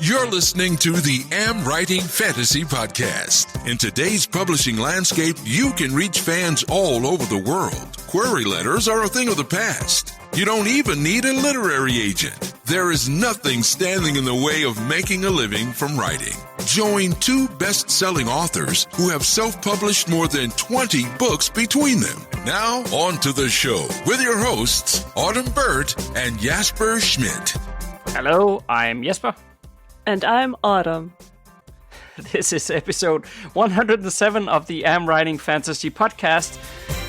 You're listening to the AmWritingFantasy podcast. In today's publishing landscape, you can reach fans all over the world. Query letters are a thing of the past. You don't even need a literary agent. There is nothing standing in the way of making a living from writing. Join two best-selling authors who have self-published more than 20 books between them. Now, on to the show with your hosts, Burt and Jasper Schmidt. Hello, I'm Jesper. And I'm Autumn. This is episode 107 of the AmWritingFantasy podcast.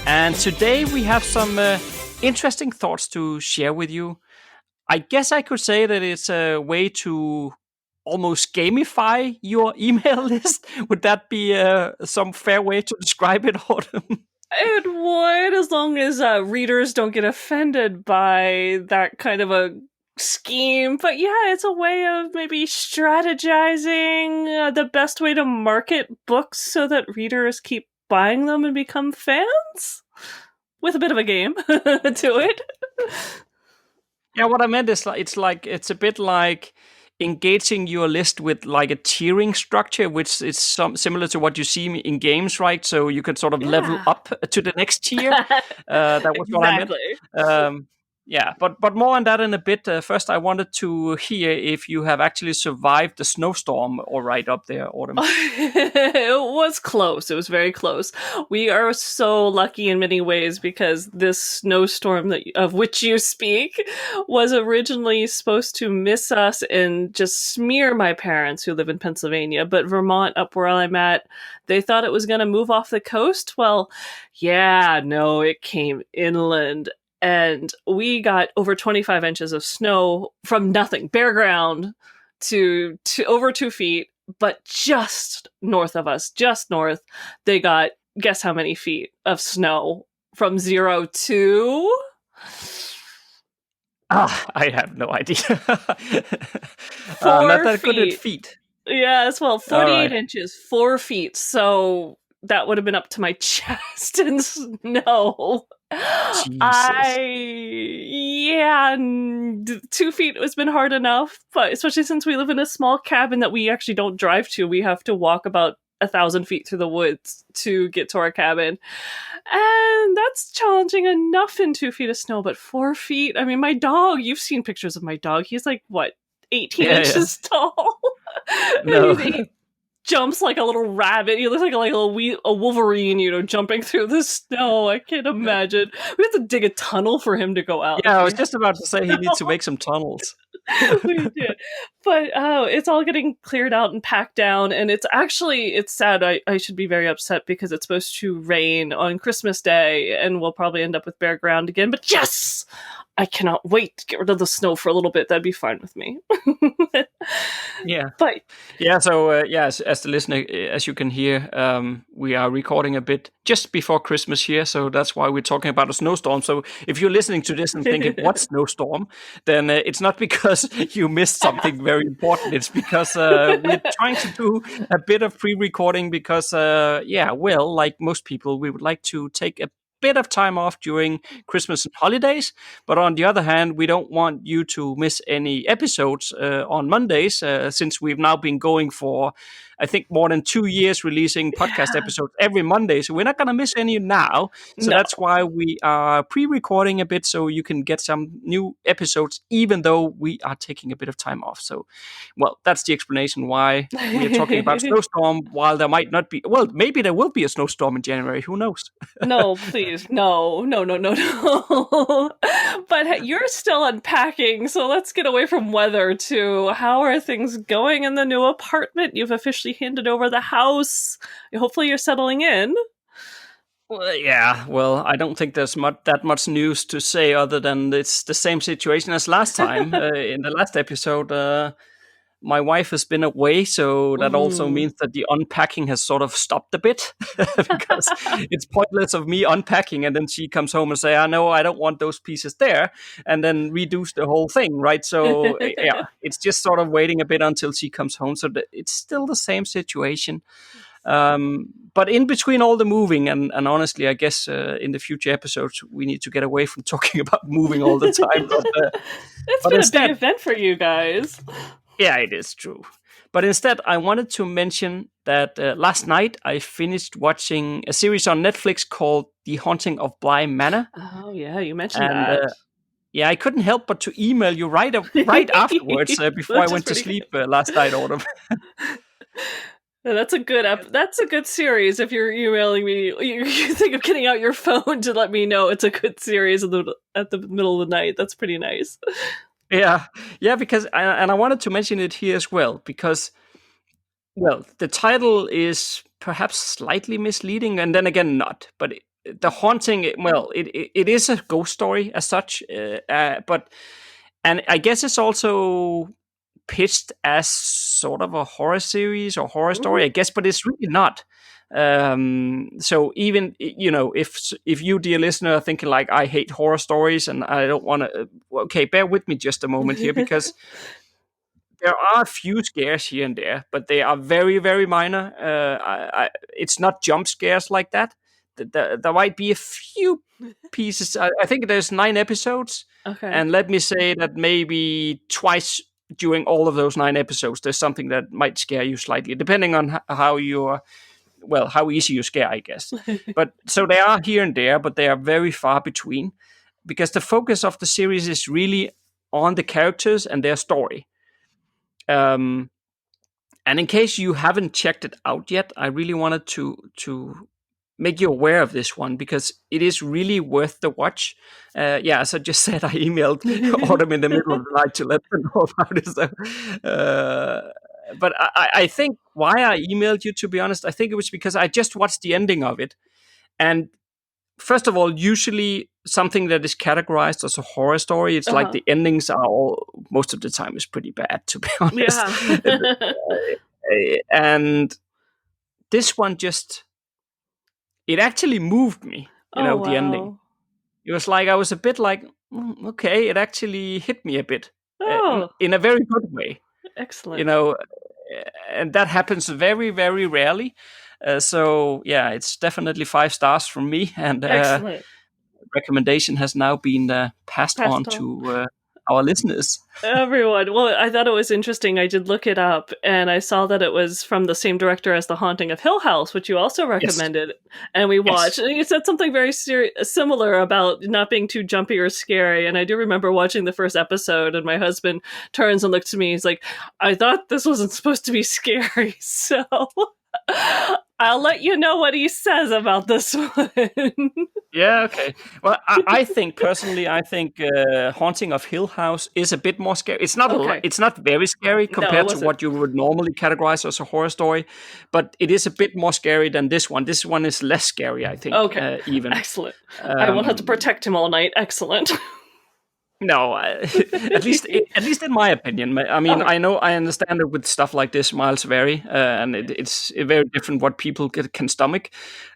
And today we have some interesting thoughts to share with you. I guess I could say that it's a way to almost gamify your email list. Would that be some fair way to describe it, Autumn? It would, as long as readers don't get offended by that kind of a scheme. But yeah, it's a way of maybe strategizing the best way to market books so that readers keep buying them and become fans, with a bit of a game to it. Yeah, what I meant is it's a bit like engaging your list with like a tiering structure, which is similar to what you see in games, right? So you could sort of level up to the next tier. That was what I meant. Yeah, but more on that in a bit. First, I wanted to hear if you have actually survived the snowstorm all right up there, Autumn. It was close. It was very close. We are so lucky in many ways because this snowstorm of which you speak was originally supposed to miss us and just smear my parents who live in Pennsylvania. But Vermont, up where I'm at, they thought it was going to move off the coast. Well, yeah, no, it came inland. And we got over 25 inches of snow from nothing, bare ground, to over 2 feet. But just north of us, just north, they got, guess how many feet of snow? From 0 to... I have no idea. 4 not that feet. good at feet. Yes, well, 48 right. inches, 4 feet. So that would have been up to my chest in snow. Jesus. 2 feet has been hard enough, but especially since we live in a small cabin that we actually don't drive to, we have to walk about 1,000 feet through the woods to get to our cabin. And that's challenging enough in 2 feet of snow, but 4 feet, I mean, my dog, you've seen pictures of my dog. He's like, what, 18 inches tall? No. He jumps like a little rabbit. He looks like a Wolverine, jumping through the snow. I can't imagine. We have to dig a tunnel for him to go out. Yeah, I was just about to say he needs to make some tunnels. We did. But it's all getting cleared out and packed down, and it's sad. I should be very upset because it's supposed to rain on Christmas Day, and we'll probably end up with bare ground again. But yes! I cannot wait to get rid of the snow for a little bit. That'd be fine with me. Yeah. But yeah, so as the listener, as you can hear, we are recording a bit just before Christmas here, so that's why we're talking about a snowstorm. So if you're listening to this and thinking, what snowstorm? Then it's not because you missed something very important. It's because we're trying to do a bit of pre-recording because, like most people, we would like to take a bit of time off during Christmas and holidays, but on the other hand, we don't want you to miss any episodes on Mondays, since we've now been going for, I think, more than 2 years releasing podcast episodes every Monday, so we're not going to miss any now. So that's why we are pre-recording a bit, so you can get some new episodes, even though we are taking a bit of time off. So, well, that's the explanation why we are talking about snowstorm, while there might not be, well, maybe there will be a snowstorm in January, who knows? No, please, no. But you're still unpacking, so let's get away from weather to how are things going in the new apartment? You've officially handed over the house. Hopefully you're settling in. Well, yeah, well, I don't think there's that much news to say other than it's the same situation as last time. In the last episode, my wife has been away, so that also means that the unpacking has sort of stopped a bit because it's pointless of me unpacking and then she comes home and say, "I know I don't want those pieces there," and then redo the whole thing, right? So yeah, it's just sort of waiting a bit until she comes home. So it's still the same situation. But in between all the moving, and honestly, I guess in the future episodes, we need to get away from talking about moving all the time. It's been a big event for you guys. Yeah, it is true. But instead, I wanted to mention that last night I finished watching a series on Netflix called The Haunting of Bly Manor. Oh, yeah, you mentioned And that. yeah, I couldn't help but to email you right afterwards before I Which is went to pretty sleep good. last night, Autumn. Yeah, that's a good series. If you're emailing me, you think of getting out your phone to let me know it's a good series at the middle of the night. That's pretty nice. Yeah, because I wanted to mention it here as well because, well, the title is perhaps slightly misleading, and then again not. But the haunting, well, it is a ghost story as such, but and I guess it's also pitched as sort of a horror series or horror story, I guess, but it's really not. So even if you, dear listener, are thinking like I hate horror stories and I don't want to, okay, bear with me just a moment here because there are a few scares here and there, but they are very, very minor. It's not jump scares like that. There might be a few pieces. I think there's 9 episodes, Okay. and let me say that maybe twice during all of those 9 episodes, there's something that might scare you slightly, depending on how how easy you scare, I guess. But so they are here and there, but they are very far between, because the focus of the series is really on the characters and their story. Um, and in case you haven't checked it out yet, I really wanted to make you aware of this one because it is really worth the watch. Yeah, as I just said, I emailed Autumn in the middle of the night to let her know about it. So, but I think why I emailed you, to be honest, I think it was because I just watched the ending of it. And first of all, usually something that is categorized as a horror story, it's like the endings are all, most of the time, is pretty bad, to be honest. Yeah. And this one just, it actually moved me, Oh, the ending. It was like, I was a bit like, okay, it actually hit me a bit Oh, in a very good way, excellent. And that happens very, very rarely. So yeah, it's definitely 5 stars from me, and Excellent. recommendation has now been passed on Passed on. to our listeners. Everyone. Well, I thought it was interesting. I did look it up, and I saw that it was from the same director as The Haunting of Hill House, which you also recommended, and we watched. Yes. And you said something very similar about not being too jumpy or scary. And I do remember watching the first episode, and my husband turns and looks at me. He's like, "I thought this wasn't supposed to be scary." So I'll let you know what he says about this one. Yeah, okay. Well, I think personally, Haunting of Hill House is a bit more scary. It's not Okay. it's not very scary No, it compared to wasn't. what you would normally categorize as a horror story, but it is a bit more scary than this one. This one is less scary, I think. Okay. Even. Excellent. I won't have to protect him all night. Excellent. No, at least in my opinion. I mean, Okay. I understand that with stuff like this, miles vary, and it's very different what people can stomach.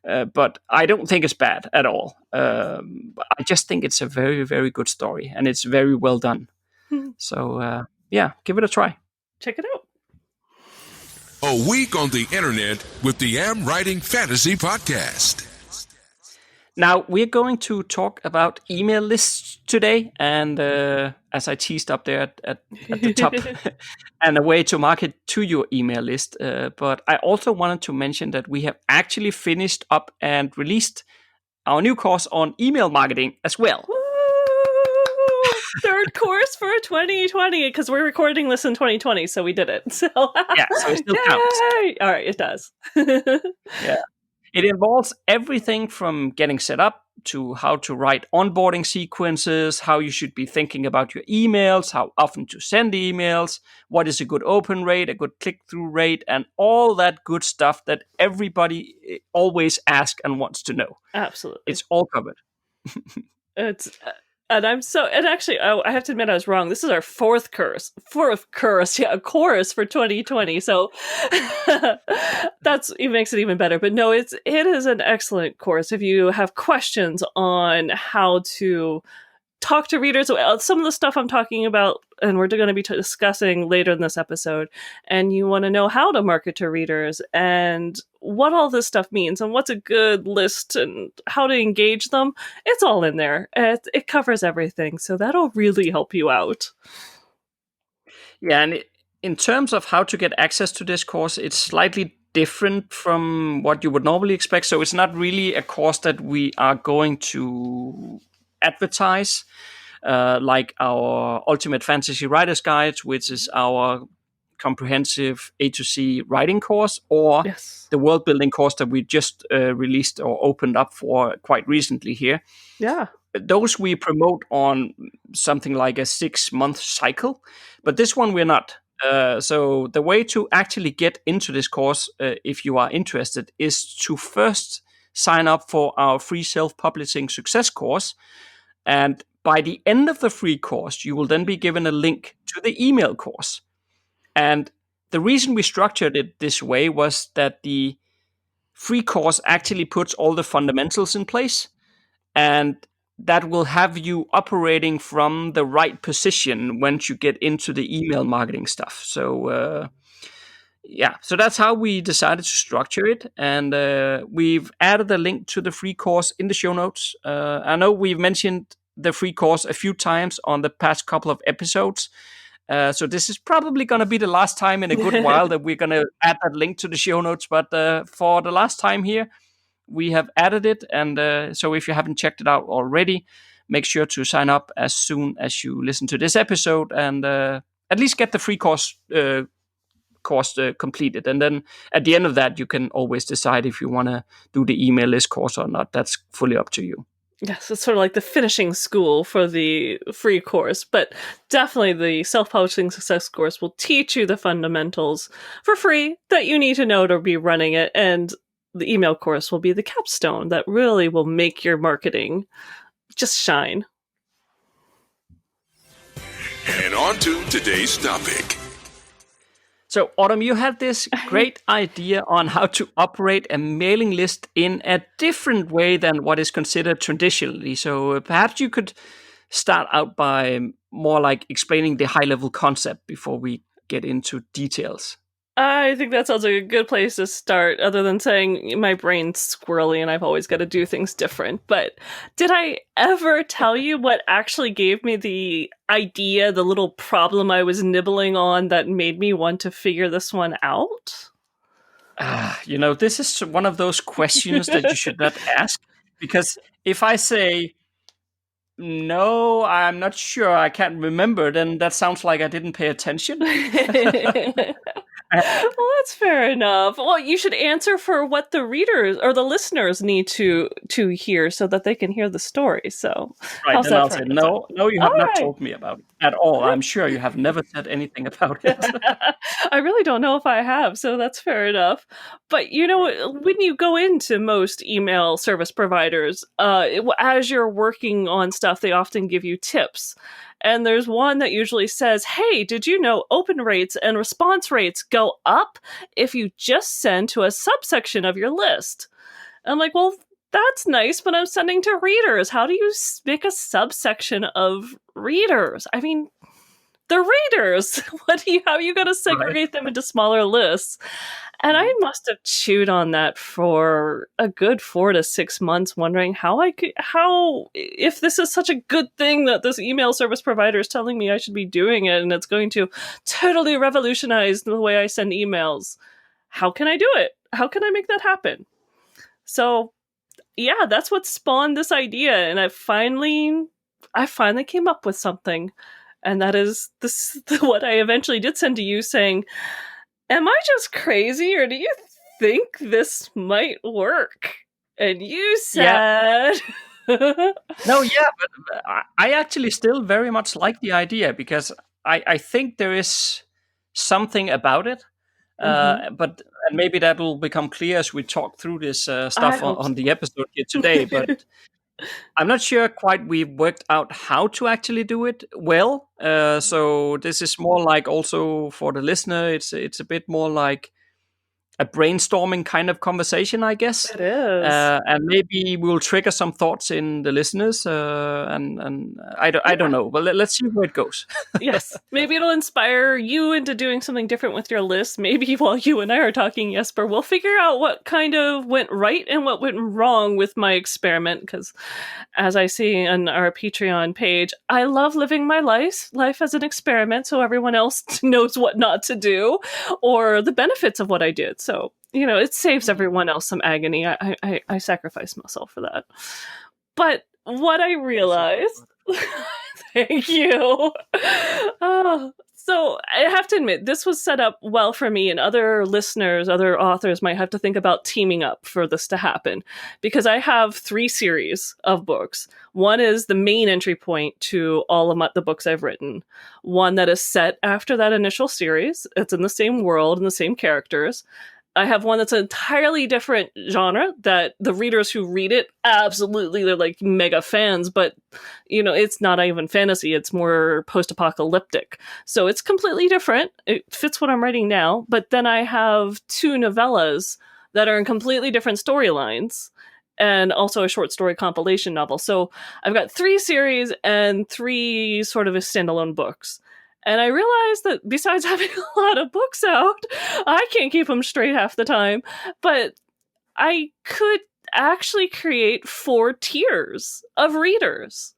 But I don't think it's bad at all. I just think it's a very, very good story, and it's very well done. So yeah, give it a try. Check it out. A week on the internet with the Writing Fantasy podcast. Now, we're going to talk about email lists today, and as I teased up there at the top, and a way to market to your email list. But I also wanted to mention that we have actually finished up and released our new course on email marketing as well. Woo! Third course for 2020, because we're recording this in 2020, so we did it. So Yeah, so it still counts. All right, it does. Yeah. It involves everything from getting set up to how to write onboarding sequences, how you should be thinking about your emails, how often to send emails, what is a good open rate, a good click-through rate, and all that good stuff that everybody always asks and wants to know. Absolutely. It's all covered. And actually, I have to admit I was wrong. This is our fourth course for 2020. So it makes it even better. But no, it is an excellent course. If you have questions on how to talk to readers, some of the stuff I'm talking about, and we're going to be discussing later in this episode, and you want to know how to market to readers and what all this stuff means and what's a good list and how to engage them, it's all in there. It covers everything, so that'll really help you out. Yeah, and in terms of how to get access to this course, it's slightly different from what you would normally expect. So it's not really a course that we are going to advertise, like our Ultimate Fantasy Writers Guide, which is our comprehensive A to C writing course, or Yes. the world building course that we just released or opened up for quite recently here. Yeah. Those we promote on something like a 6-month cycle, but this one we're not. So the way to actually get into this course, if you are interested, is to first sign up for our free self-publishing success course. And by the end of the free course, you will then be given a link to the email course. And the reason we structured it this way was that the free course actually puts all the fundamentals in place, and that will have you operating from the right position once you get into the email marketing stuff. So so that's how we decided to structure it, and we've added a link to the free course in the show notes. I know we've mentioned the free course a few times on the past couple of episodes, so this is probably going to be the last time in a good while that we're going to add that link to the show notes, but for the last time here, we have added it, and so if you haven't checked it out already, make sure to sign up as soon as you listen to this episode, and at least get the free course completed. And then at the end of that, you can always decide if you want to do the email list course or not. That's fully up to you. Yes, it's sort of like the finishing school for the free course, but definitely the self-publishing success course will teach you the fundamentals for free that you need to know to be running it, and the email course will be the capstone that really will make your marketing just shine. And on to today's topic. So, Autumn, you had this great idea on how to operate a mailing list in a different way than what is considered traditionally. So perhaps you could start out by more like explaining the high-level concept before we get into details. I think that sounds like a good place to start, other than saying my brain's squirrely and I've always got to do things different. But did I ever tell you what actually gave me the idea, the little problem I was nibbling on that made me want to figure this one out? This is one of those questions that you should not ask, because if I say, no, I'm not sure, I can't remember, then that sounds like I didn't pay attention. Well, that's fair enough. Well, you should answer for what the readers or the listeners need to hear so that they can hear the story. So, right, then I'll say, no, you have not told me about it at all. I'm sure you have never said anything about it. I really don't know if I have, so that's fair enough. But, when you go into most email service providers, as you're working on stuff, they often give you tips. And there's one that usually says, hey, did you know open rates and response rates go up if you just send to a subsection of your list? And I'm like, well, that's nice, but I'm sending to readers. How do you make a subsection of readers? I mean, the readers. How are you going to segregate them into smaller lists? And I must have chewed on that for a good 4 to 6 months, wondering if this is such a good thing that this email service provider is telling me I should be doing it, and it's going to totally revolutionize the way I send emails. How can I do it? How can I make that happen? So, yeah, that's what spawned this idea, and I finally came up with something, and that is what I eventually did send to you, saying, am I just crazy, or do you think this might work? And you said... No, but I actually still very much like the idea, because I think there is something about it. But maybe that will become clear as we talk through this stuff on the episode here today. But I'm not sure quite we've worked out how to actually do it well. So this is more like, also for the listener, it's a bit more like a brainstorming kind of conversation, I guess. It is. And maybe we'll trigger some thoughts in the listeners. And I don't know. But let's see where it goes. Yes. Maybe it'll inspire you into doing something different with your list. Maybe while you and I are talking, Jesper, we'll figure out what kind of went right and what went wrong with my experiment. Because as I see on our Patreon page, I love living my life as an experiment so everyone else knows what not to do or the benefits of what I did. So, it saves everyone else some agony. I sacrifice myself for that. But what I realized... Thank you. So I have to admit, this was set up well for me, and other listeners, other authors might have to think about teaming up for this to happen, because I have 3 series of books. One is the main entry point to all of the books I've written. One that is set after that initial series. It's in the same world and the same characters. I have one that's an entirely different genre that the readers who read it, absolutely, they're like mega fans, but, it's not even fantasy. It's more post-apocalyptic. So it's completely different. It fits what I'm writing now. But then I have 2 novellas that are in completely different storylines and also a short story compilation novel. So I've got 3 series and 3 sort of standalone books. And I realized that besides having a lot of books out, I can't keep them straight half the time. But I could actually create 4 tiers of readers.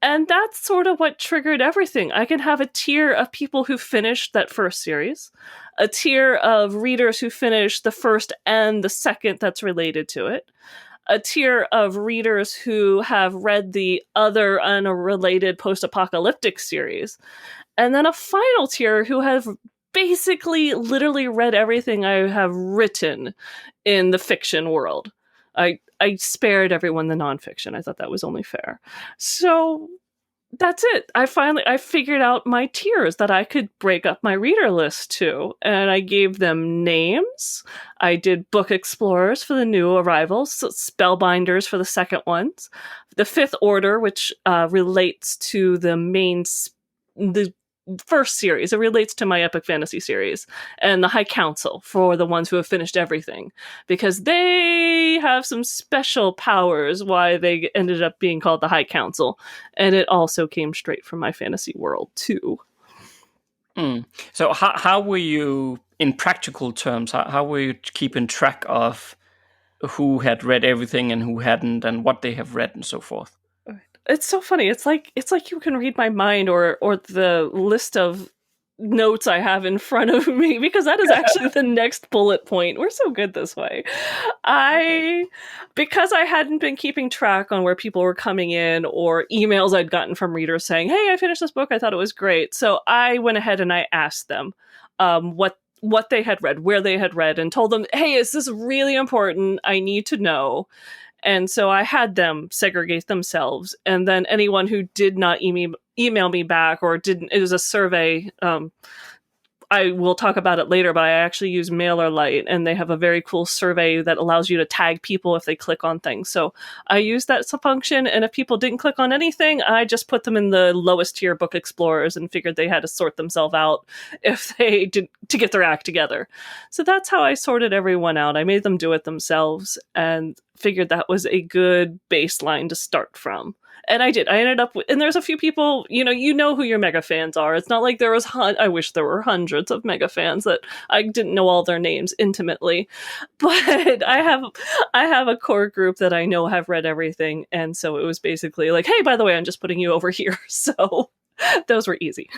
And that's sort of what triggered everything. I can have a tier of people who finished that first series, a tier of readers who finished the first and the second that's related to it, a tier of readers who have read the other unrelated post-apocalyptic series, and then a final tier who have basically literally read everything I have written in the fiction world. I spared everyone the nonfiction. I thought that was only fair. So that's it. I figured out my tiers that I could break up my reader list to, and I gave them names. I did book explorers for the new arrivals, spellbinders for the second ones, the 5th order, which relates to the first series. It relates to my epic fantasy series, and the High Council for the ones who have finished everything, because they have some special powers why they ended up being called the High Council, and it also came straight from my fantasy world too. So how were you, in practical terms, how were you keeping track of who had read everything and who hadn't, and what they have read and so forth? It's so funny. It's like you can read my mind or the list of notes I have in front of me, because that is actually the next bullet point. We're so good this way. Because I hadn't been keeping track on where people were coming in or emails I'd gotten from readers saying, "Hey, I finished this book. I thought it was great." So I went ahead and I asked them what they had read, where they had read, and told them, "Hey, is this really important? I need to know." And so I had them segregate themselves. And then anyone who did not email me back or didn't, it was a survey. I will talk about it later, but I actually use Mailerlite, and they have a very cool survey that allows you to tag people if they click on things. So I use that function, and if people didn't click on anything, I just put them in the lowest tier book explorers and figured they had to sort themselves out if they did to get their act together. So that's how I sorted everyone out. I made them do it themselves and figured that was a good baseline to start from. And I did. I ended up with, and there's a few people, you know who your mega fans are. It's not like there was, I wish there were hundreds of mega fans that I didn't know all their names intimately. But I have a core group that I know have read everything. And so it was basically like, hey, by the way, I'm just putting you over here. So those were easy.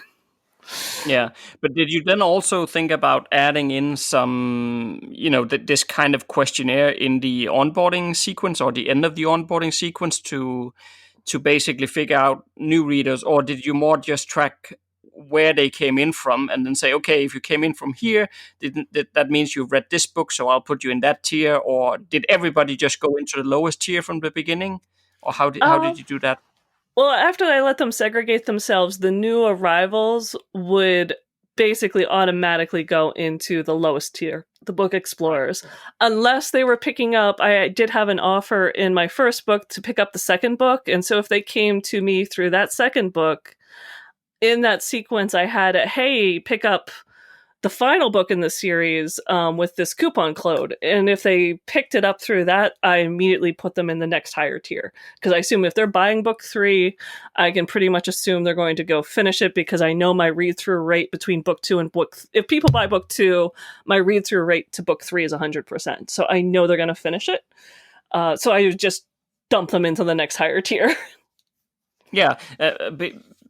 Yeah, but did you then also think about adding in some, this kind of questionnaire in the onboarding sequence or the end of the onboarding sequence to basically figure out new readers, or did you more just track where they came in from and then say, okay, if you came in from here, that means you've read this book, so I'll put you in that tier? Or did everybody just go into the lowest tier from the beginning? Or how did you do that? Well, after I let them segregate themselves, the new arrivals would basically automatically go into the lowest tier, the book explorers, unless they were picking up. I did have an offer in my first book to pick up the second book. And so if they came to me through that second book, in that sequence, I had hey, pick up the final book in the series with this coupon code. And if they picked it up through that, I immediately put them in the next higher tier. Because I assume if they're buying book 3, I can pretty much assume they're going to go finish it, because I know my read-through rate between book 2 and if people buy book 2, my read-through rate to book 3 is 100%. So I know they're going to finish it. So I just dump them into the next higher tier. Yeah,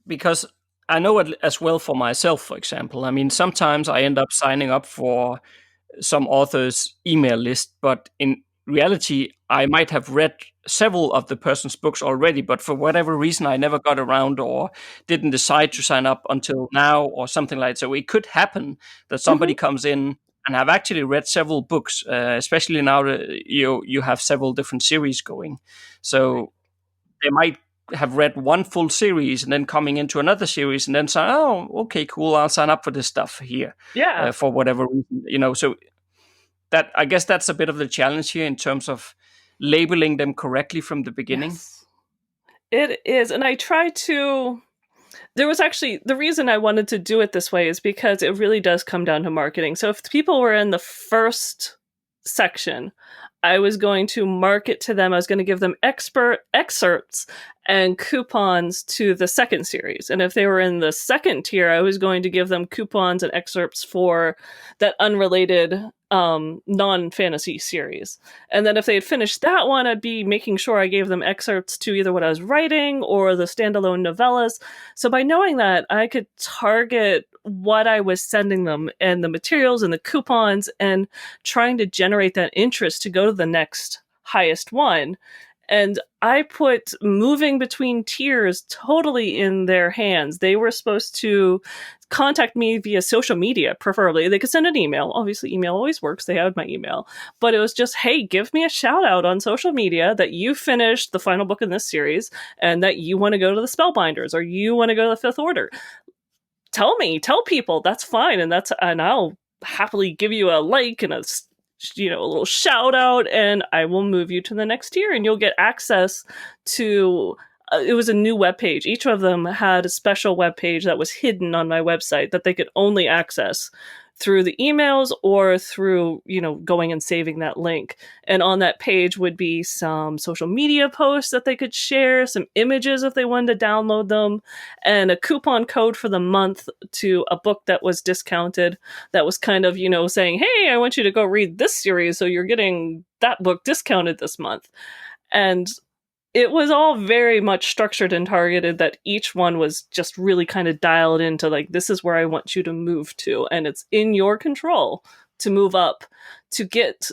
because I know it as well for myself, for example. I mean, sometimes I end up signing up for some author's email list, but in reality, I might have read several of the person's books already, but for whatever reason, I never got around or didn't decide to sign up until now or something like that. So it could happen that somebody comes in and have actually read several books, especially now that you have several different series going. So they might have read one full series and then coming into another series and then say, oh, okay, cool, I'll sign up for this stuff here. Yeah. For whatever reason, so that, I guess that's a bit of the challenge here in terms of labeling them correctly from the beginning. Yes, it is. And I try to... There was actually... The reason I wanted to do it this way is because it really does come down to marketing. So if people were in the first section, I was going to market to them. I was going to give them excerpts and coupons to the second series. And if they were in the second tier, I was going to give them coupons and excerpts for that unrelated non-fantasy series. And then if they had finished that one, I'd be making sure I gave them excerpts to either what I was writing or the standalone novellas. So by knowing that, I could target what I was sending them and the materials and the coupons and trying to generate that interest to go to the next highest one. And I put moving between tiers totally in their hands. They were supposed to contact me via social media, preferably. They could send an email. Obviously, email always works. They had my email. But it was just, hey, give me a shout out on social media that you finished the final book in this series and that you want to go to the Spellbinders or you want to go to the Fifth Order. Tell people. That's fine. And I'll happily give you a like and a little shout out, and I will move you to the next tier, and you'll get access to. It was a new webpage. Each of them had a special webpage that was hidden on my website that they could only access through the emails or through, going and saving that link. And on that page would be some social media posts that they could share, some images if they wanted to download them, and a coupon code for the month to a book that was discounted that was kind of, saying, hey, I want you to go read this series, so you're getting that book discounted this month. And it was all very much structured and targeted, that each one was just really kind of dialed into, like, this is where I want you to move to. And it's in your control to move up to get,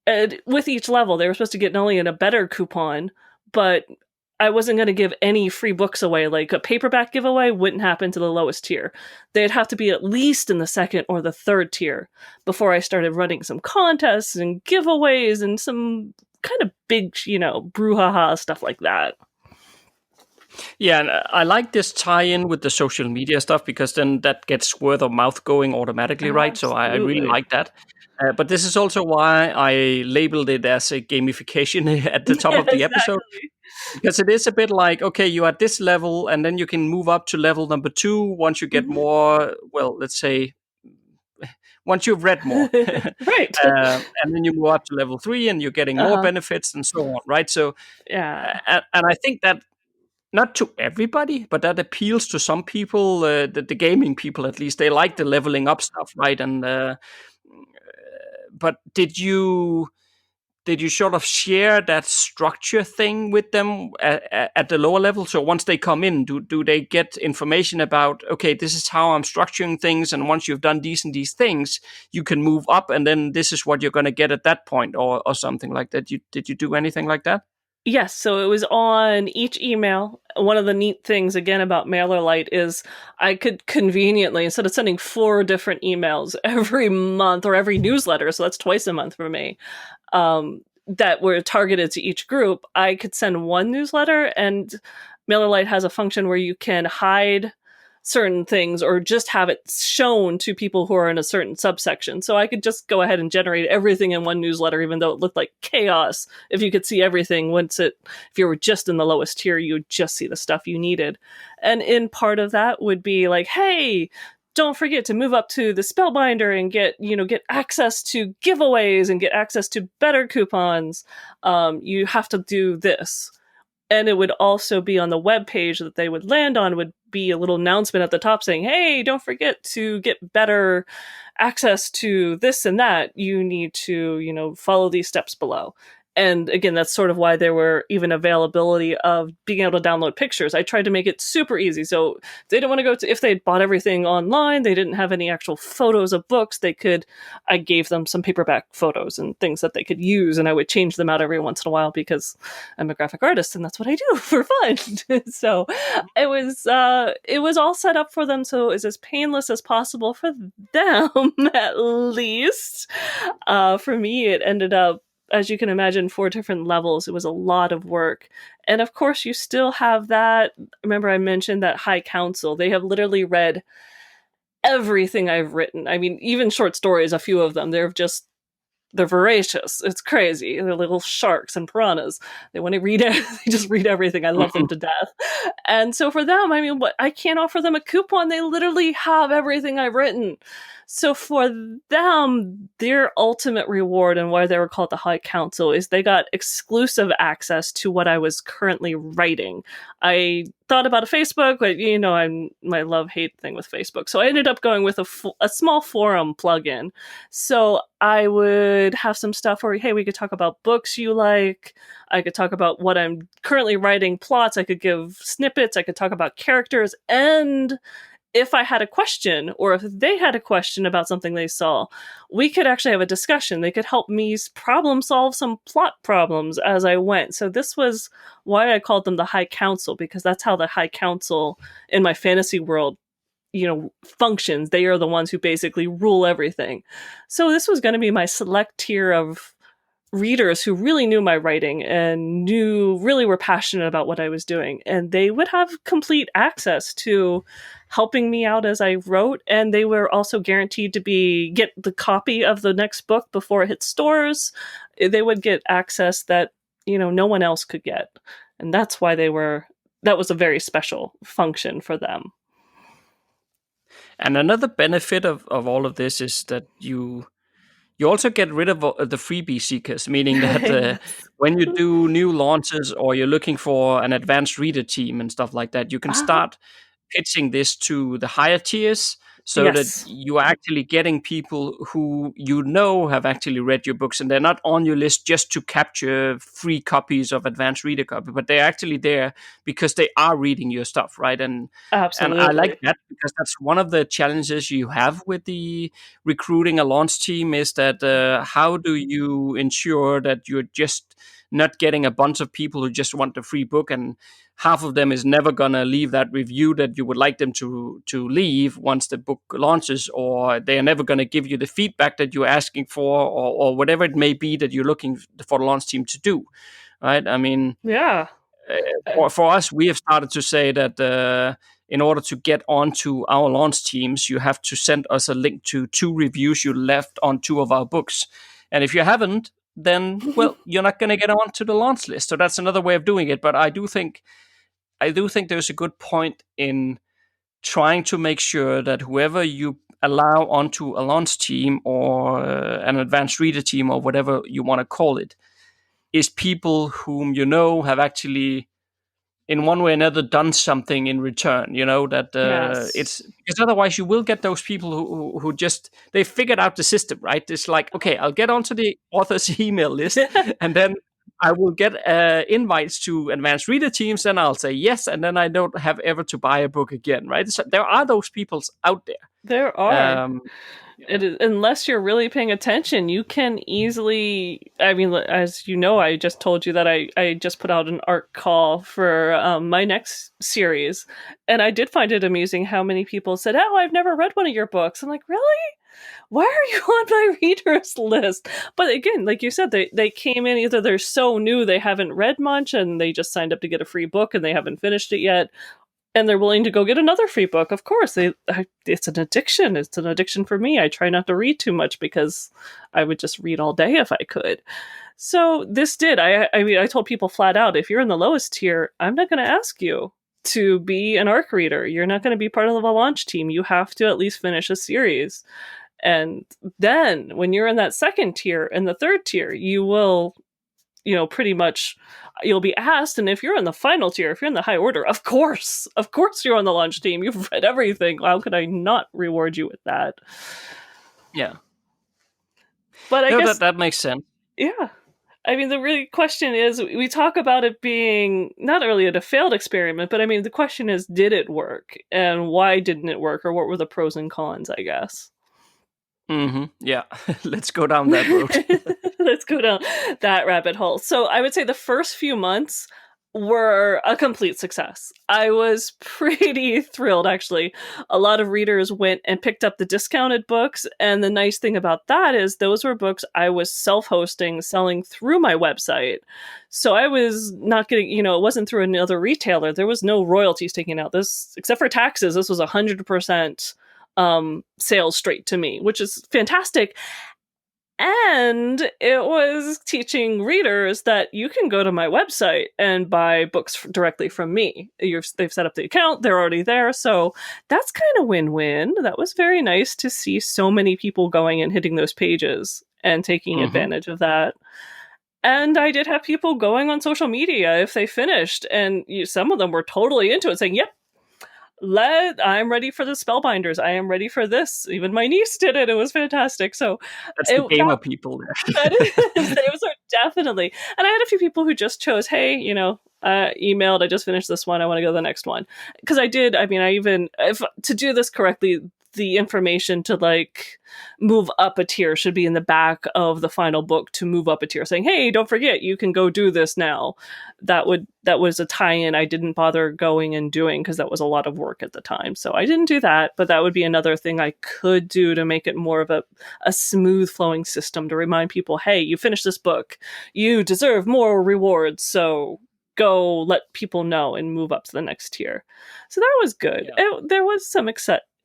and with each level, they were supposed to get not only in a better coupon, but I wasn't going to give any free books away. Like a paperback giveaway wouldn't happen to the lowest tier. They'd have to be at least in the second or the third tier before I started running some contests and giveaways and some kind of big, brouhaha stuff like that. Yeah, and I like this tie-in with the social media stuff, because then that gets word of mouth going automatically, right? So I really like that. But this is also why I labeled it as a gamification at the top of the episode. Because it is a bit like, okay, you're at this level, and then you can move up to level number 2 once you get more, well, let's say, once you've read more. Right. And then you move up to level 3 and you're getting more benefits and so on, right? So, yeah. And I think that, not to everybody, but that appeals to some people, the gaming people at least. They like the leveling up stuff, right? And but did you sort of share that structure thing with them at the lower level? So once they come in, do they get information about, okay, this is how I'm structuring things, and once you've done these and these things, you can move up, and then this is what you're going to get at that point, or something like that? Did you do anything like that? Yes, so it was on each email. One of the neat things, again, about Mailerlite is I could conveniently, instead of sending 4 different emails every month or every newsletter, so that's twice a month for me, that were targeted to each group, I could send one newsletter, and Mailerlite has a function where you can hide certain things or just have it shown to people who are in a certain subsection. So I could just go ahead and generate everything in one newsletter, even though it looked like chaos. If you could see everything, if you were just in the lowest tier, you would just see the stuff you needed. And in part of that would be like, hey, don't forget to move up to the Spellbinder and get access to giveaways and get access to better coupons. You have to do this. And it would also be on the web page that they would land on, would be a little announcement at the top saying, hey, don't forget to get better access to this and that. You need to, follow these steps below. And again, that's sort of why there were even availability of being able to download pictures. I tried to make it super easy. So they didn't want to go to, if they'd bought everything online, they didn't have any actual photos of books, I gave them some paperback photos and things that they could use. And I would change them out every once in a while because I'm a graphic artist and that's what I do for fun. So it was all set up for them. So it was as painless as possible for them, at least. For me, it ended up, as you can imagine, 4 different levels. It was a lot of work. And of course, you still have that. Remember, I mentioned that High Council. They have literally read everything I've written. I mean, even short stories, a few of them, they're voracious. It's crazy. They're little sharks and piranhas. They want to read it. They just read everything. I love them to death. And so for them, I mean, I can't offer them a coupon. They literally have everything I've written. So for them, their ultimate reward and why they were called the High Council is they got exclusive access to what I was currently writing. I thought about a Facebook, but I'm my love-hate thing with Facebook. So I ended up going with a small forum plugin. So I would have some stuff where, hey, we could talk about books you like. I could talk about what I'm currently writing, plots. I could give snippets. I could talk about characters. And if I had a question, or if they had a question about something they saw, we could actually have a discussion. They could help me problem solve some plot problems as I went. So this was why I called them the High Council, because that's how the High Council in my fantasy world, functions. They are the ones who basically rule everything. So this was going to be my select tier of readers who really knew my writing and really were passionate about what I was doing. And they would have complete access to helping me out as I wrote. And they were also guaranteed to get the copy of the next book before it hit stores. They would get access that, no one else could get. And that's why that was a very special function for them. And another benefit of all of this is that you also get rid of the freebie seekers, meaning that when you do new launches or you're looking for an advanced reader team and stuff like that, you can start pitching this to the higher tiers so that you are actually getting people who have actually read your books, and they're not on your list just to capture free copies of advanced reader copy, but they're actually there because they are reading your stuff, right? And Absolutely. And I like that because that's one of the challenges you have with the recruiting a launch team is that how do you ensure that you're just not getting a bunch of people who just want the free book and half of them is never going to leave that review that you would like them to leave once the book launches, or they are never going to give you the feedback that you're asking for, or whatever it may be that you're looking for the launch team to do, right? I mean, yeah. For us, we have started to say that in order to get onto our launch teams, you have to send us a link to 2 reviews you left on 2 of our books. And if you haven't, then, well, you're not going to get onto the launch list. So that's another way of doing it. But I do think there's a good point in trying to make sure that whoever you allow onto a launch team or an advanced reader team or whatever you want to call it is people whom have actually in one way or another done something in return, it's because otherwise you will get those people who just, they figured out the system, right? It's like, okay, I'll get onto the author's email list and then I will get invites to advanced reader teams and I'll say yes, and then I don't have ever to buy a book again, right? So there are those people out there. There are. Unless you're really paying attention, you can easily, I mean, as you know, I just told you that I just put out an art call for my next series. And I did find it amusing how many people said, oh, I've never read one of your books. I'm like, really? Why are you on my readers list? But again, like you said, they came in, either they're so new, they haven't read much and they just signed up to get a free book and they haven't finished it yet. And they're willing to go get another free book. Of course, it's an addiction. It's an addiction for me. I try not to read too much because I would just read all day if I could. So this did. I mean, I told people flat out, if you're in the lowest tier, I'm not going to ask you to be an ARC reader. You're not going to be part of the launch team. You have to at least finish a series. And then when you're in that second tier and the third tier, you will, pretty much you'll be asked. And if you're in the final tier, if you're in the high order, of course you're on the launch team. You've read everything. How could I not reward you with that? Yeah. But I guess that makes sense. Yeah. I mean, the real question is, we talk about it being not really a failed experiment, but I mean, the question is, did it work? And why didn't it work? Or what were the pros and cons, I guess? Mm-hmm. Yeah. Let's go down that road. Let's go down that rabbit hole. So I would say the first few months were a complete success. I was pretty thrilled, actually. A lot of readers went and picked up the discounted books. And the nice thing about that is those were books I was self-hosting, selling through my website. So I was not getting, it wasn't through another retailer. There was no royalties taken out. This, except for taxes, this was 100% sales straight to me, which is fantastic. And it was teaching readers that you can go to my website and buy books directly from me. They've set up the account, they're already there. So that's kind of win-win. That was very nice to see so many people going and hitting those pages and taking advantage of that. And I did have people going on social media if they finished. And some of them were totally into it, saying, yep, I'm ready for the Spellbinders. I am ready for this. Even my niece did it. It was fantastic. So that's the gamer people there. It was definitely. And I had a few people who just chose, hey, emailed, I just finished this one. I want to go to the next one. Because I even, if to do this correctly, the information to move up a tier should be in the back of the final book to move up a tier, saying, hey, don't forget, you can go do this now. That was a tie-in I didn't bother going and doing because that was a lot of work at the time. So I didn't do that, but that would be another thing I could do to make it more of a smooth flowing system to remind people, hey, you finished this book, you deserve more rewards. So go let people know and move up to the next tier. So that was good. Yeah. There was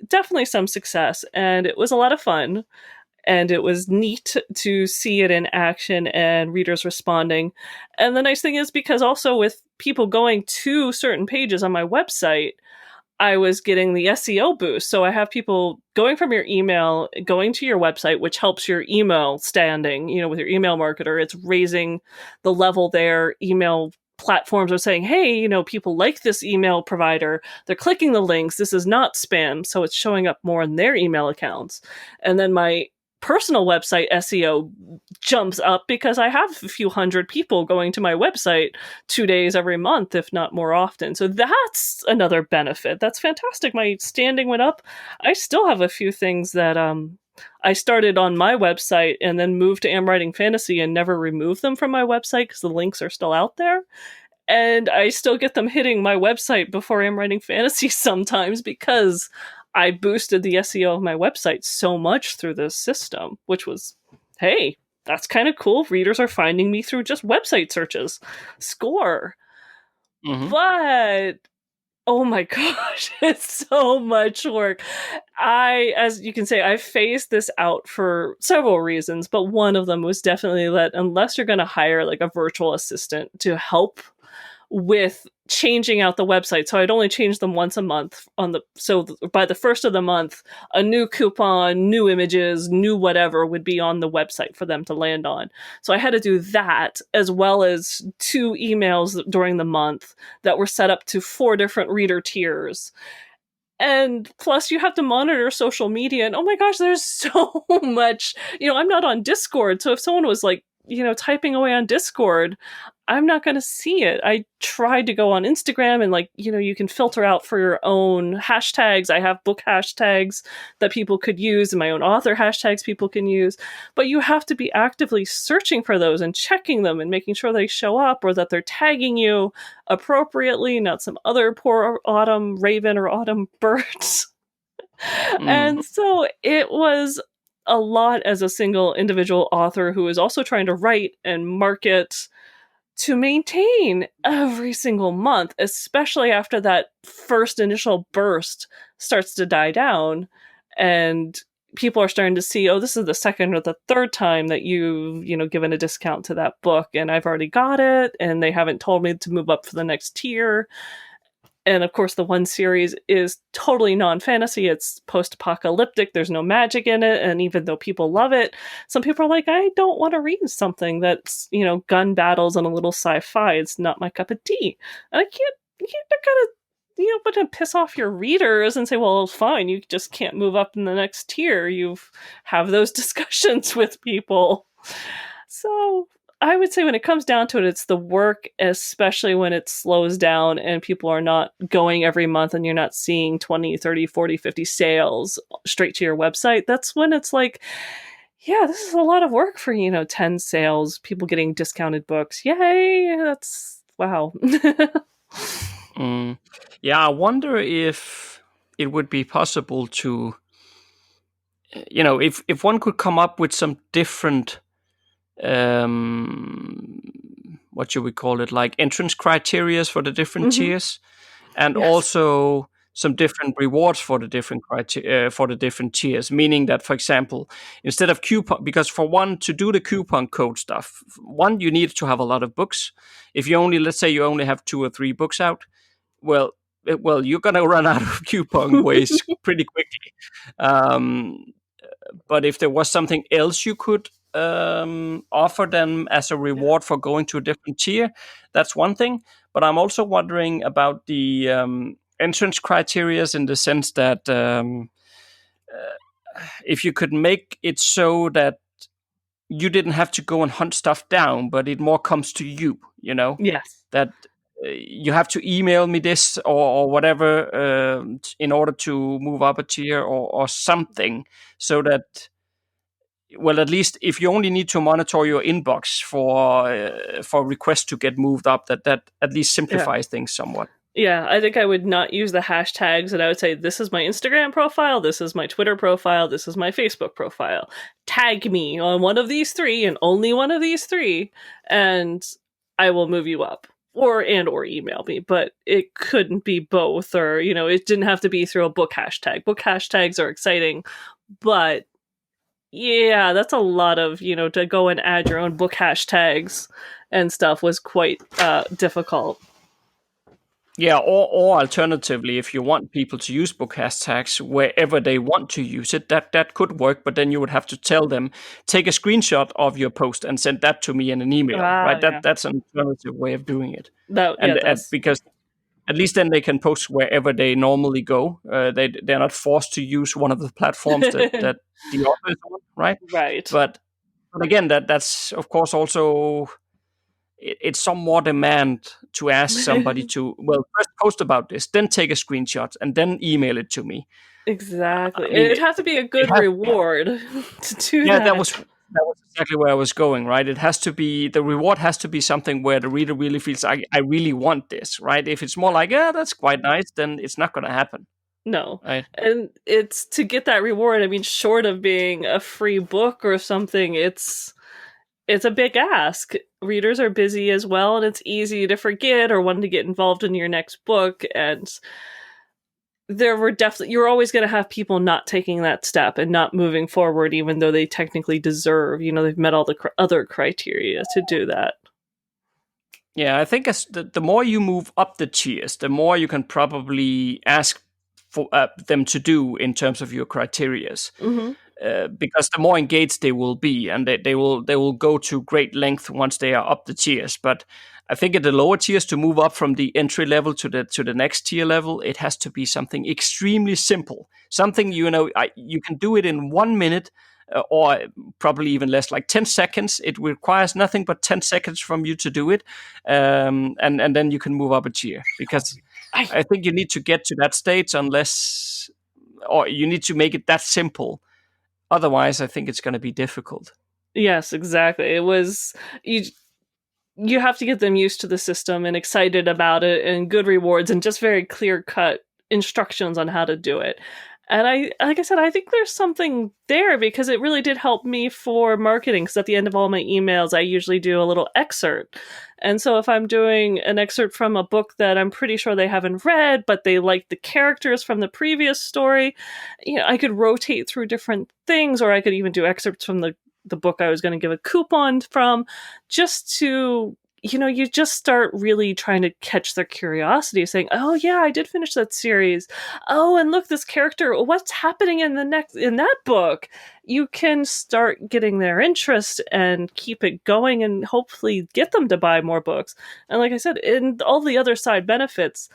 definitely some success, and it was a lot of fun, and it was neat to see it in action and readers responding. And the nice thing is, because also with people going to certain pages on my website, I was getting the SEO boost. So I have people going from your email, going to your website, which helps your email standing, with your email marketer. It's raising the level there. Email platforms are saying, hey, people like this email provider. They're clicking the links. This is not spam. So it's showing up more in their email accounts. And then my personal website SEO jumps up because I have a few hundred people going to my website 2 days every month, if not more often. So that's another benefit. That's fantastic. My standing went up. I still have a few things that I started on my website and then moved to AmWritingFantasy and never removed them from my website because the links are still out there. And I still get them hitting my website before AmWritingFantasy sometimes because I boosted the SEO of my website so much through this system, which was, hey, that's kind of cool. Readers are finding me through just website searches. Score. But oh my gosh, it's so much work. As you can say, I phased this out for several reasons, but one of them was definitely that unless you're going to hire a virtual assistant to help with changing out the website. So I'd only change them once a month so by the first of the month, a new coupon, new images, new whatever would be on the website for them to land on. So I had to do that as well as 2 emails during the month that were set up to 4 different reader tiers. And plus you have to monitor social media, and oh my gosh, there's so much, I'm not on Discord. So if someone was typing away on Discord, I'm not going to see it. I tried to go on Instagram and you can filter out for your own hashtags. I have book hashtags that people could use and my own author hashtags people can use, but you have to be actively searching for those and checking them and making sure they show up or that they're tagging you appropriately, not some other poor Autumn Raven or Autumn Burt. And so it was a lot as a single individual author who is also trying to write and market to maintain every single month, especially after that first initial burst starts to die down and people are starting to see, oh, this is the second or the third time that you've, given a discount to that book and I've already got it and they haven't told me to move up for the next tier. And of course, the one series is totally non-fantasy. It's post-apocalyptic. There's no magic in it. And even though people love it, some people are like, I don't want to read something that's, gun battles and a little sci-fi. It's not my cup of tea. And I can't kind of, but to piss off your readers and say, well, fine, you just can't move up in the next tier. You have those discussions with people. So I would say when it comes down to it, it's the work, especially when it slows down and people are not going every month and you're not seeing 20, 30, 40, 50 sales straight to your website. That's when it's like, yeah, this is a lot of work for, 10 sales, people getting discounted books. Yay! That's, wow. Yeah, I wonder if it would be possible to, if one could come up with some different what should we call it, like entrance criteria for the different tiers, and also some different rewards for the different for the different tiers, meaning that, for example, instead of coupon, because for one to do the coupon code stuff, one, you need to have a lot of books. If you only, let's say you only have 2 or 3 books out, well, you're gonna run out of coupon ways pretty quickly. But if there was something else you could offer them as a reward for going to a different tier, that's one thing. But I'm also wondering about the entrance criteria, in the sense that if you could make it so that you didn't have to go and hunt stuff down, but it more comes to you, Yes. that you have to email me this or whatever in order to move up a tier or something, so that, well, at least if you only need to monitor your inbox for requests to get moved up, that at least simplifies things somewhat. Yeah, I think I would not use the hashtags, and I would say, this is my Instagram profile, this is my Twitter profile, this is my Facebook profile. Tag me on one of these 3 and only one of these 3, and I will move you up. Or email me, but it couldn't be both, or, it didn't have to be through a book hashtag. Book hashtags are exciting, but yeah, that's a lot of, to go and add your own book hashtags and stuff was quite difficult. Yeah, or alternatively, if you want people to use book hashtags wherever they want to use it, that could work, but then you would have to tell them, take a screenshot of your post and send that to me in an email, right? Yeah. That's an alternative way of doing it. That's... Because at least then they can post wherever they normally go. They're not forced to use one of the platforms that the author is on, right? Right. But again, that's of course also, it's some more demand to ask somebody to, well, first post about this, then take a screenshot, and then email it to me. Exactly. It'd have to be a good reward to do that. Yeah, that was exactly where I was going, right? The reward has to be something where the reader really feels, I really want this, right? If it's more like, yeah, that's quite nice, then it's not going to happen. No. Right. And it's to get that reward, I mean, short of being a free book or something, it's a big ask. Readers are busy as well, and it's easy to forget or want to get involved in your next book. And you're always going to have people not taking that step and not moving forward, even though they technically deserve, they've met all the other criteria to do that. Yeah, I think as the more you move up the tiers, the more you can probably ask for them to do in terms of your criterias. Because the more engaged they will be, and they will go to great length once they are up the tiers. But I think at the lower tiers, to move up from the entry level to the next tier level, it has to be something extremely simple. Something you can do it in 1 minute, or probably even less, like 10 seconds. It requires nothing but 10 seconds from you to do it, and then you can move up a tier. Because I think you need to get to that stage, or you need to make it that simple. Otherwise, I think it's going to be difficult. Yes, exactly. It was, you have to get them used to the system and excited about it, and good rewards and just very clear-cut instructions on how to do it. And like I said, I think there's something there, because it really did help me for marketing. Because at the end of all my emails, I usually do a little excerpt. And so if I'm doing an excerpt from a book that I'm pretty sure they haven't read, but they like the characters from the previous story, I could rotate through different things, or I could even do excerpts from the book I was going to give a coupon from, just to you just start really trying to catch their curiosity, saying, oh yeah, I did finish that series. Oh, and look, this character, what's happening in that book? You can start getting their interest and keep it going and hopefully get them to buy more books. And like I said, in all the other side benefits,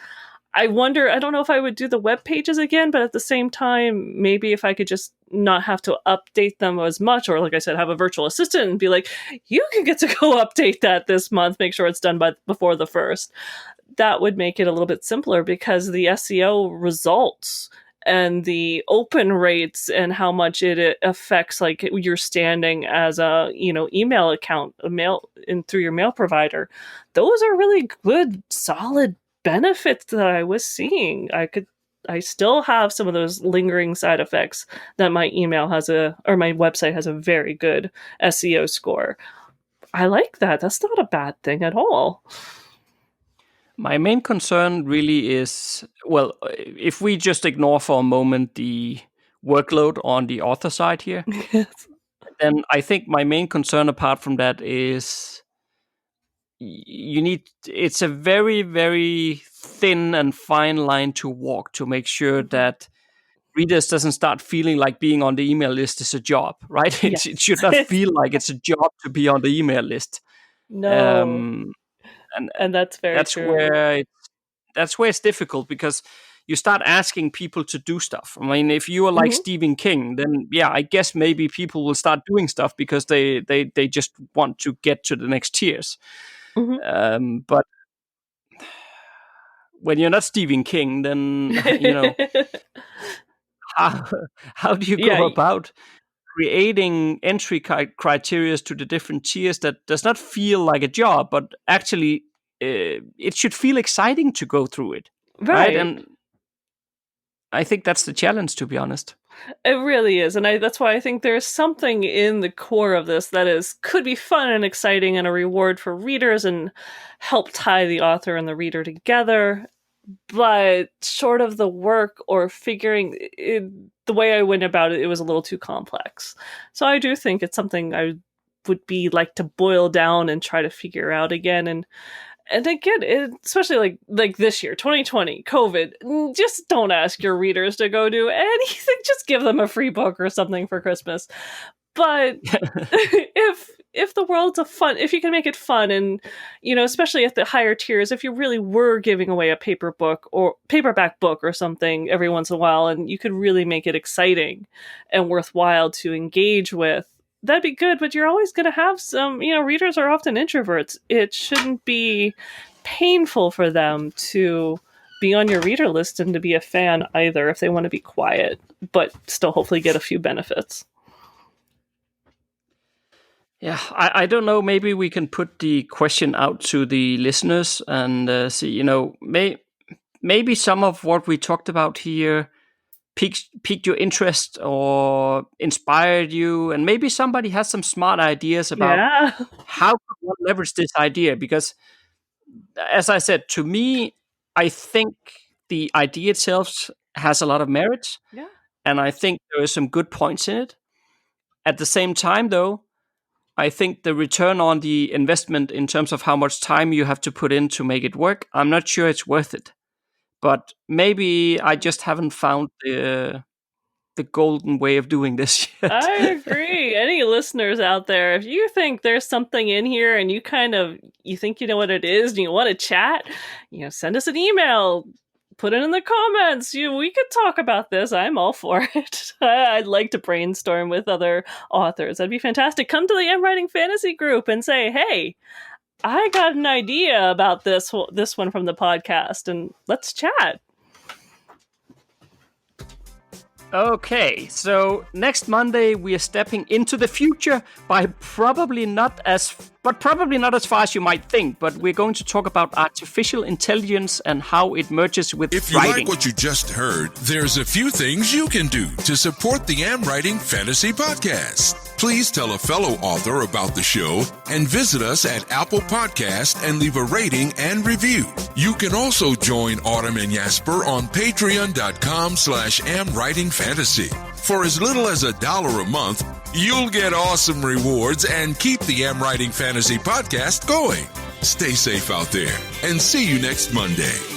I don't know if I would do the web pages again, but at the same time, maybe if I could just not have to update them as much, or like I said, have a virtual assistant and be like, you can get to go update that this month, make sure it's done before the 1st. That would make it a little bit simpler, because the SEO results and the open rates and how much it affects like your standing as a email account, through your mail provider, those are really good, solid benefits that I was seeing. I still have some of those lingering side effects that my my website has a very good SEO score. I like that. That's not a bad thing at all. My main concern really is, well, if we just ignore for a moment the workload on the author side here, Yes. then I think my main concern apart from that is it's a very, very thin and fine line to walk to make sure that readers doesn't start feeling like being on the email list is a job, right? Yes. It should not feel like it's a job to be on the email list. No. And that's very that's true. that's where it's difficult, because you start asking people to do stuff. I mean, if you are like Stephen King, then yeah, I guess maybe people will start doing stuff because they just want to get to the next tiers. But when you're not Stephen King, then how do you go about creating entry criteria to the different tiers that does not feel like a job, but actually it should feel exciting to go through it, right? And I think that's the challenge, to be honest. It really is, and that's why I think there's something in the core of this that could be fun and exciting and a reward for readers and help tie the author and the reader together. But short of the work or figuring it, the way I went about it, it was a little too complex. So I do think it's something I would like to boil down and try to figure out again. And again, especially like this year, 2020, COVID, just don't ask your readers to go do anything. Just give them a free book or something for Christmas. But if the world's if you can make it fun, and especially at the higher tiers, if you really were giving away a paperback book or something every once in a while, and you could really make it exciting and worthwhile to engage with, that'd be good. But you're always going to have some, readers are often introverts. It shouldn't be painful for them to be on your reader list and to be a fan either, if they want to be quiet, but still hopefully get a few benefits. Yeah, I don't know. Maybe we can put the question out to the listeners and see, maybe some of what we talked about here piqued your interest or inspired you, and maybe somebody has some smart ideas about how could one leverage this idea. Because, as I said, to me, I think the idea itself has a lot of merit, and I think there are some good points in it. At the same time, though, I think the return on the investment in terms of how much time you have to put in to make it work, I'm not sure it's worth it. But maybe I just haven't found the golden way of doing this yet. I agree. Any listeners out there, if you think there's something in here and you think you know what it is and you want to chat, send us an email. Put it in the comments. We could talk about this. I'm all for it. I'd like to brainstorm with other authors. That'd be fantastic. Come to the AmWritingFantasy group and say, hey, I got an idea about this one from the podcast, and let's chat. Okay, so next Monday we are stepping into the future by probably not as far as you might think, but we're going to talk about artificial intelligence and how it merges with If you writing. like what you just heard, there's a few things you can do to support the AmWritingFantasy podcast. Please tell a fellow author about the show and visit us at Apple Podcast and leave a rating and review. You can also join Autumn and Jasper on patreon.com/AmWritingFantasy. For as little as $1 a month, you'll get awesome rewards and keep the AmWritingFantasy podcast going. Stay safe out there and see you next Monday.